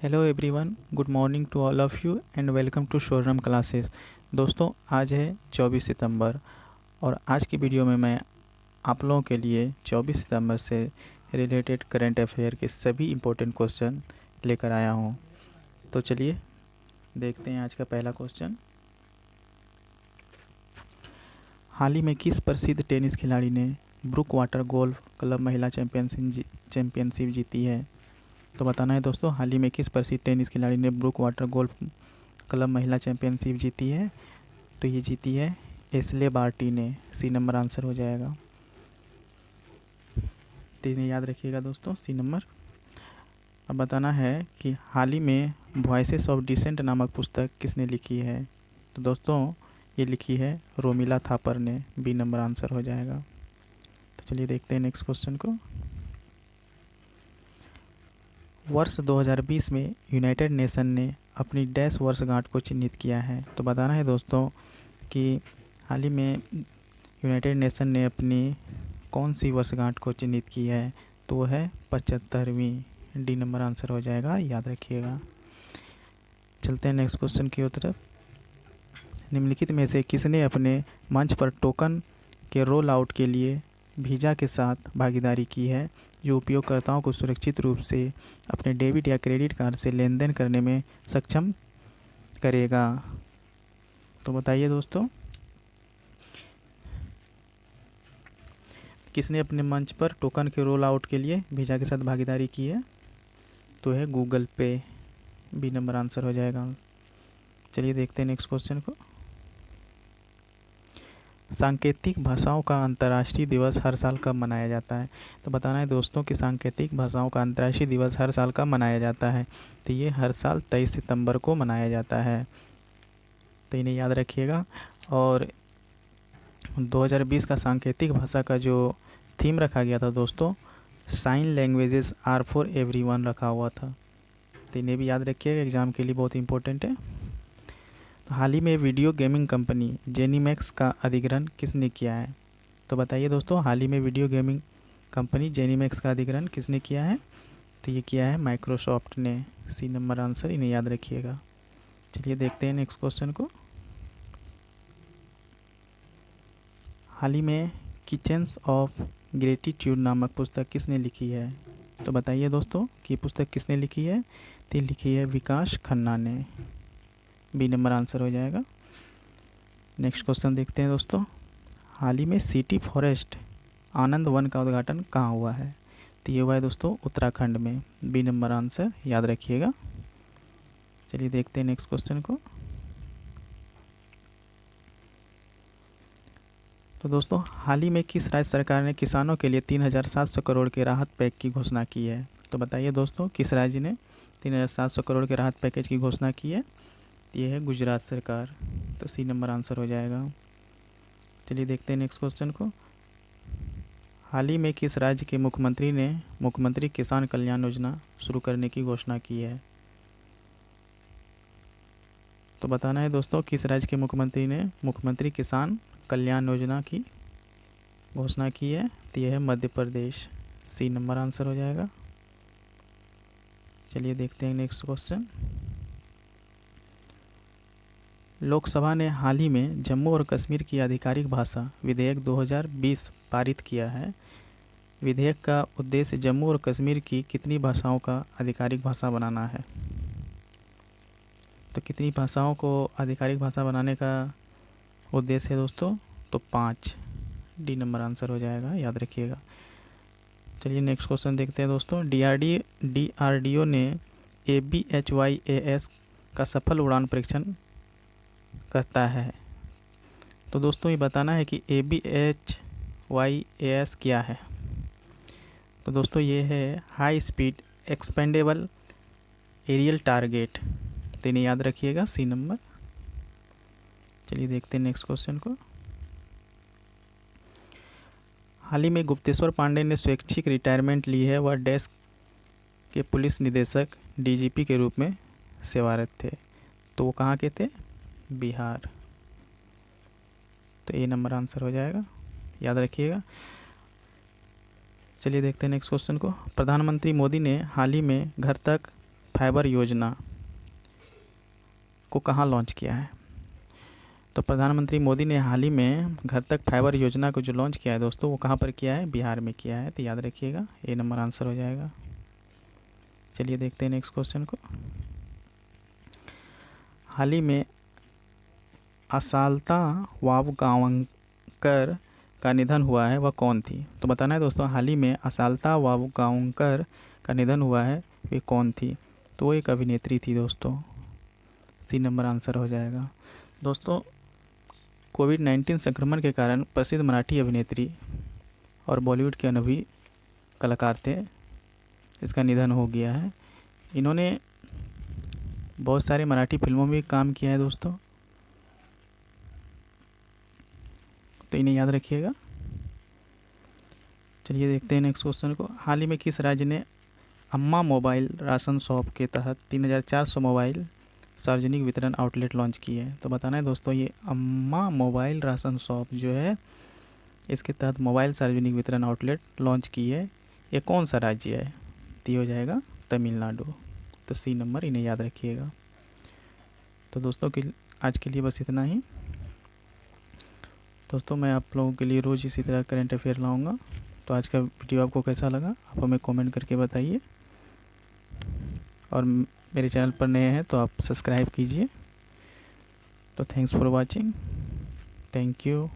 Hello everyone, good morning to all of you and welcome to Shoram classes. दोस्तों, आज है 24 सितंबर और आज की वीडियो में मैं आप लोगों के लिए 24 सितंबर से रिलेटेड करंट अफेयर के सभी इम्पोर्टेंट क्वेश्चन लेकर आया हूं। तो चलिए देखते हैं आज का पहला क्वेश्चन। हाल ही में किस प्रसिद्ध टेनिस खिलाड़ी ने ब्रुक वाटर गोल्फ क्लब महिला चैंपियनशिप जीती है? तो बताना है दोस्तों, हाल ही में किस प्रसिद्ध टेनिस खिलाड़ी ने ब्रुक वाटर गोल्फ क्लब महिला चैंपियनशिप जीती है? तो ये जीती है एशले बार्टी ने। सी नंबर आंसर हो जाएगा। तो इन्हें याद रखिएगा दोस्तों, सी नंबर। अब बताना है कि हाल ही में वॉइसेस ऑफ डिसेंट नामक पुस्तक किसने लिखी है? तो दोस्तों, ये लिखी है रोमिला थापर ने। बी नंबर आंसर हो जाएगा। तो चलिए देखते हैं नेक्स्ट क्वेश्चन को। वर्ष 2020 में यूनाइटेड नेशन ने अपनी डैश वर्षगांठ को चिन्हित किया है। तो बताना है दोस्तों कि हाल ही में यूनाइटेड नेशन ने अपनी कौन सी वर्षगांठ को चिन्हित की है? तो वो है 75वीं। डी नंबर आंसर हो जाएगा, याद रखिएगा। चलते हैं नेक्स्ट क्वेश्चन की तरफ। निम्नलिखित में से किसने अपने मंच पर टोकन के रोल आउट के लिए वीज़ा के साथ भागीदारी की है, जो उपयोगकर्ताओं को सुरक्षित रूप से अपने डेबिट या क्रेडिट कार्ड से लेन देन करने में सक्षम करेगा? तो बताइए दोस्तों, किसने अपने मंच पर टोकन के रोल आउट के लिए वीज़ा के साथ भागीदारी की है? तो है गूगल पे। बी नंबर आंसर हो जाएगा। चलिए देखते हैं नेक्स्ट क्वेश्चन को। सांकेतिक भाषाओं का अंतर्राष्ट्रीय दिवस हर साल कब मनाया जाता है? तो बताना है दोस्तों कि सांकेतिक भाषाओं का अंतर्राष्ट्रीय दिवस हर साल कब मनाया जाता है? तो ये हर साल 23 सितंबर को मनाया जाता है। तो इन्हें याद रखिएगा। और 2020 का सांकेतिक भाषा का जो थीम रखा गया था दोस्तों, sign languages are for everyone रखा हुआ था। तो इन्हें भी याद रखिएगा, एग्ज़ाम के लिए बहुत इंपॉर्टेंट है। तो हाल ही में वीडियो गेमिंग कंपनी जेनीमैक्स का अधिग्रहण किसने किया है? तो बताइए दोस्तों, हाल ही में वीडियो गेमिंग कंपनी जेनीमैक्स का अधिग्रहण किसने किया है? तो ये किया है माइक्रोसॉफ्ट ने। सी नंबर आंसर, इन्हें याद रखिएगा। चलिए देखते हैं नेक्स्ट क्वेश्चन को। हाल ही में किचन्स ऑफ ग्रेटिट्यूड नामक पुस्तक किसने लिखी है? तो बताइए दोस्तों कि पुस्तक किसने लिखी है? तो लिखी है विकास खन्ना ने। बी नंबर आंसर हो जाएगा। नेक्स्ट क्वेश्चन देखते हैं दोस्तों। हाल ही में सिटी फॉरेस्ट आनंद वन का उद्घाटन कहाँ हुआ है? तो ये हुआ है दोस्तों उत्तराखंड में। बी नंबर आंसर, याद रखिएगा। चलिए देखते हैं नेक्स्ट क्वेश्चन को। तो दोस्तों, हाल ही में किस राज्य सरकार ने किसानों के लिए 3,700 करोड़ के राहत पैक की घोषणा की है? तो बताइए दोस्तों, किस राज्य ने 3,700 करोड़ के राहत पैकेज की घोषणा की है? ये है गुजरात सरकार। तो सी नंबर आंसर हो जाएगा। चलिए देखते हैं नेक्स्ट क्वेश्चन को। हाल ही में किस राज्य के मुख्यमंत्री ने मुख्यमंत्री किसान कल्याण योजना शुरू करने की घोषणा की है? तो बताना है दोस्तों, किस राज्य के मुख्यमंत्री ने मुख्यमंत्री किसान कल्याण योजना की घोषणा की है? तो यह है मध्य प्रदेश। सी नंबर आंसर हो जाएगा। चलिए देखते हैं नेक्स्ट क्वेश्चन। लोकसभा ने हाल ही में जम्मू और कश्मीर की आधिकारिक भाषा विधेयक 2020 पारित किया है। विधेयक का उद्देश्य जम्मू और कश्मीर की कितनी भाषाओं का आधिकारिक भाषा बनाना है? तो कितनी भाषाओं को आधिकारिक भाषा बनाने का उद्देश्य है दोस्तों? तो 5। डी नंबर आंसर हो जाएगा, याद रखिएगा। चलिए नेक्स्ट क्वेश्चन देखते हैं दोस्तों। डीआरडीओ ने ABHYAS का सफल उड़ान परीक्षण करता है। तो दोस्तों, ये बताना है कि ABHYAS क्या है? तो दोस्तों, ये है high speed expendable aerial target. तो इन्हें याद रखिएगा, सी नंबर। चलिए देखते हैं नेक्स्ट क्वेश्चन को। हाल ही में गुप्तेश्वर पांडे ने स्वैच्छिक रिटायरमेंट ली है। वह डैश के पुलिस निदेशक DGP के रूप में सेवारत थे। तो वो कहाँ के थे? बिहार। तो ए नंबर आंसर हो जाएगा, याद रखिएगा। चलिए देखते हैं नेक्स्ट क्वेश्चन को। प्रधानमंत्री मोदी ने हाल ही में घर तक फाइबर योजना को कहाँ लॉन्च किया है? तो प्रधानमंत्री मोदी ने हाल ही में घर तक फाइबर योजना को जो लॉन्च किया है दोस्तों, वो कहाँ पर किया है? बिहार में किया है। तो याद रखिएगा, ए नंबर आंसर हो जाएगा। चलिए देखते हैं नेक्स्ट क्वेश्चन को। हाल ही में असाल्ता वावगांवकर का निधन हुआ है, वह कौन थी? तो बताना है दोस्तों, हाल ही में असाल्ता वावगांवकर का निधन हुआ है, वे कौन थी? तो वो एक अभिनेत्री थी दोस्तों। सी नंबर आंसर हो जाएगा। दोस्तों, कोविड-19 संक्रमण के कारण प्रसिद्ध मराठी अभिनेत्री और बॉलीवुड के अनुभवी कलाकार थे, इसका निधन हो गया है। इन्होंने बहुत सारे मराठी फिल्मों में भी काम किया है दोस्तों, तो इन्हें याद रखिएगा। चलिए देखते हैं नेक्स्ट क्वेश्चन को। हाल ही में किस राज्य ने अम्मा मोबाइल राशन शॉप के तहत 3400 मोबाइल सार्वजनिक वितरण आउटलेट लॉन्च किए हैं? तो बताना है दोस्तों, ये अम्मा मोबाइल राशन शॉप जो है, इसके तहत मोबाइल सार्वजनिक वितरण आउटलेट लॉन्च की है, ये कौन सा राज्य है? तो हो जाएगा तमिलनाडु। तो सी नंबर, इन्हें याद रखिएगा। तो दोस्तों आज के लिए बस इतना ही। दोस्तों, मैं आप लोगों के लिए रोज़ इसी तरह करंट अफेयर लाऊंगा। तो आज का वीडियो आपको कैसा लगा, आप हमें कमेंट करके बताइए, और मेरे चैनल पर नए हैं तो आप सब्सक्राइब कीजिए। तो thanks for watching, thank you.